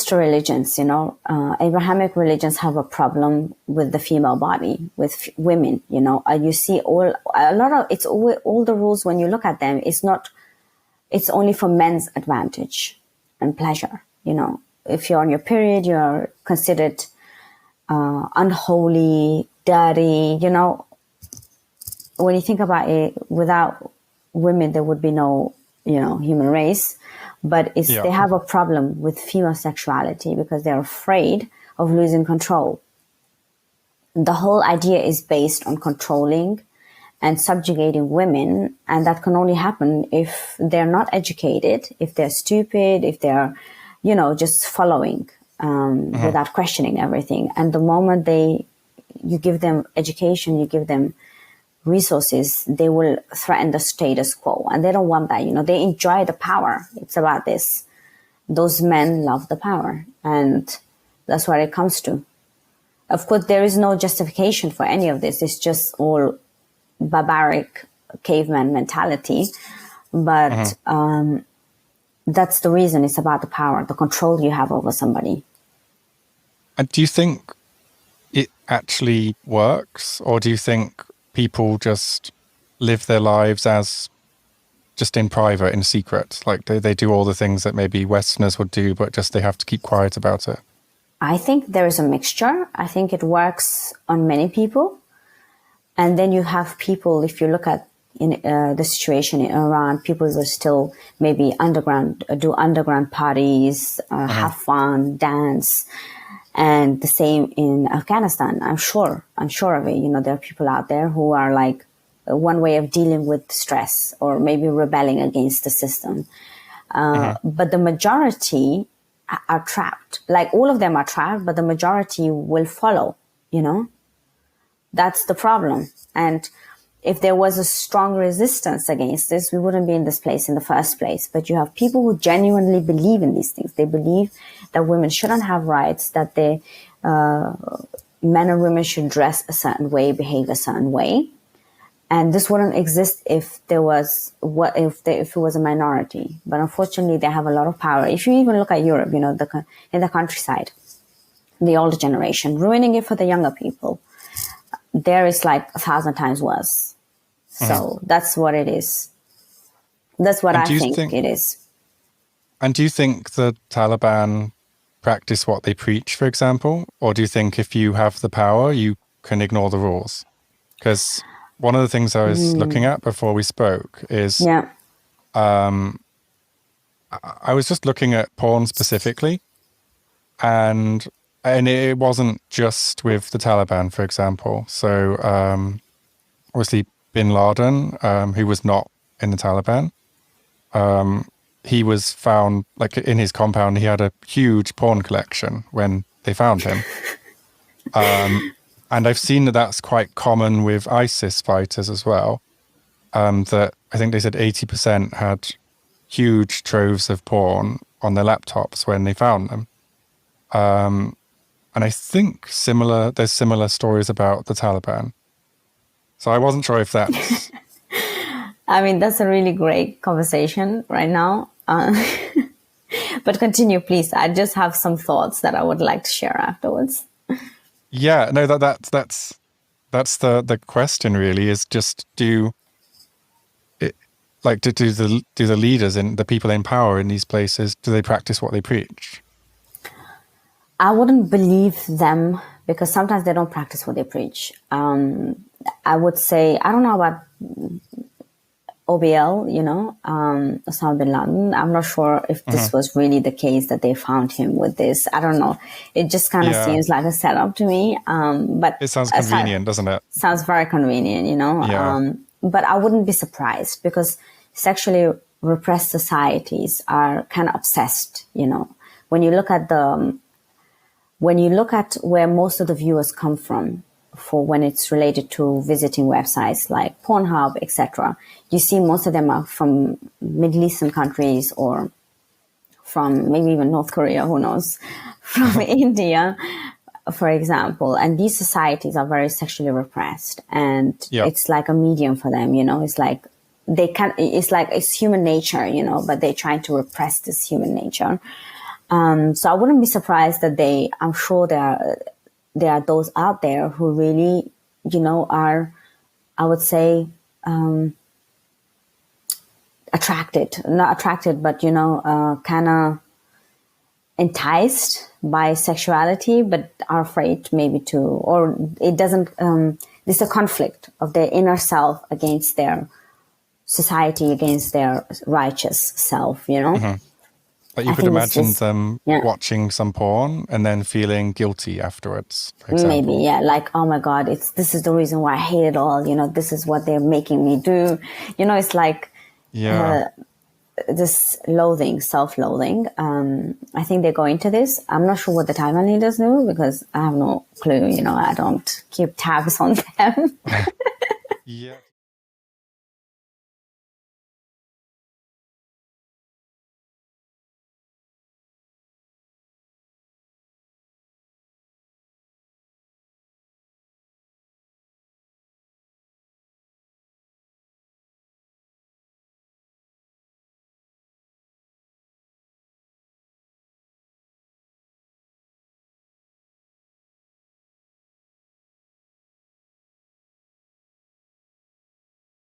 to religions, Abrahamic religions have a problem with the female body, with women. You see all the rules when you look at them. It's only for men's advantage and pleasure. If you're on your period, you're considered unholy, dirty. When you think about it, without women, there would be no, human race. But they have a problem with female sexuality because they're afraid of losing control. The whole idea is based on controlling and subjugating women. And that can only happen if they're not educated, if they're stupid, if they're, just following without questioning everything. And the moment you give them education, you give them resources, they will threaten the status quo, and they don't want that. They enjoy the power. It's about this. Those men love the power, and that's what it comes to. Of course, there is no justification for any of this. It's just all barbaric caveman mentality, but that's the reason. It's about the power, the control you have over somebody. And do you think it actually works, or do you think people just live their lives as just in private, in secret? Like they do all the things that maybe Westerners would do, but just they have to keep quiet about it. I think there is a mixture. I think it works on many people. And then you have people, if you look at the situation in Iran, people will still maybe do underground parties, have fun, dance. And the same in Afghanistan, I'm sure of it. There are people out there who are like one way of dealing with stress or maybe rebelling against the system. But the majority are trapped. Like all of them are trapped, but the majority will follow, That's the problem. And if there was a strong resistance against this, we wouldn't be in this place in the first place. But you have people who genuinely believe in these things. They believe that women shouldn't have rights, that men and women should dress a certain way, behave a certain way. And this wouldn't exist if it was a minority. But unfortunately, they have a lot of power. If you even look at Europe, in the countryside, the older generation, ruining it for the younger people. There is like 1,000 times worse. So that's what it is. That's what I think it is. And do you think the Taliban practice what they preach, for example? Or do you think if you have the power, you can ignore the rules? Because one of the things I was looking at before we spoke is I was just looking at porn specifically, and it wasn't just with the Taliban, for example. So obviously Bin Laden, who was not in the Taliban, he was found, like in his compound, he had a huge porn collection when they found him. And I've seen that that's quite common with ISIS fighters as well. That I think they said 80% had huge troves of porn on their laptops when they found them. And I think there's similar stories about the Taliban. So I wasn't sure if that's... I mean, that's a really great conversation right now. But continue, please. I just have some thoughts that I would like to share afterwards. Yeah, no, that's the question really, is just do the leaders and the people in power in these places, do they practice what they preach? I wouldn't believe them because sometimes they don't practice what they preach. I would say, I don't know about OBL, Osama bin Laden. I'm not sure if this was really the case that they found him with this. I don't know. It just kind of seems like a setup to me. But it sounds convenient, doesn't it? Sounds very convenient, Yeah. But I wouldn't be surprised because sexually repressed societies are kind of obsessed, When you look at where most of the viewers come from, for when it's related to visiting websites like Pornhub, etc., you see most of them are from Middle Eastern countries or from maybe even North Korea, who knows, from India, for example. And these societies are very sexually repressed, and it's like a medium for them, It's like it's human nature, but they try to repress this human nature. So I wouldn't be surprised that I'm sure there are those out there who really, are, I would say, not attracted, but, kind of enticed by sexuality, but are afraid maybe or it doesn't, there's a conflict of their inner self against their society, against their righteous self, Mm-hmm. Like you could imagine them watching some porn and then feeling guilty afterwards, for example. Maybe, yeah. Like, oh my God, this is the reason why I hate it all. This is what they're making me do. It's like this loathing, self-loathing. I think they go into this. I'm not sure what the Taliban leaders do because I have no clue. I don't keep tabs on them. Yeah.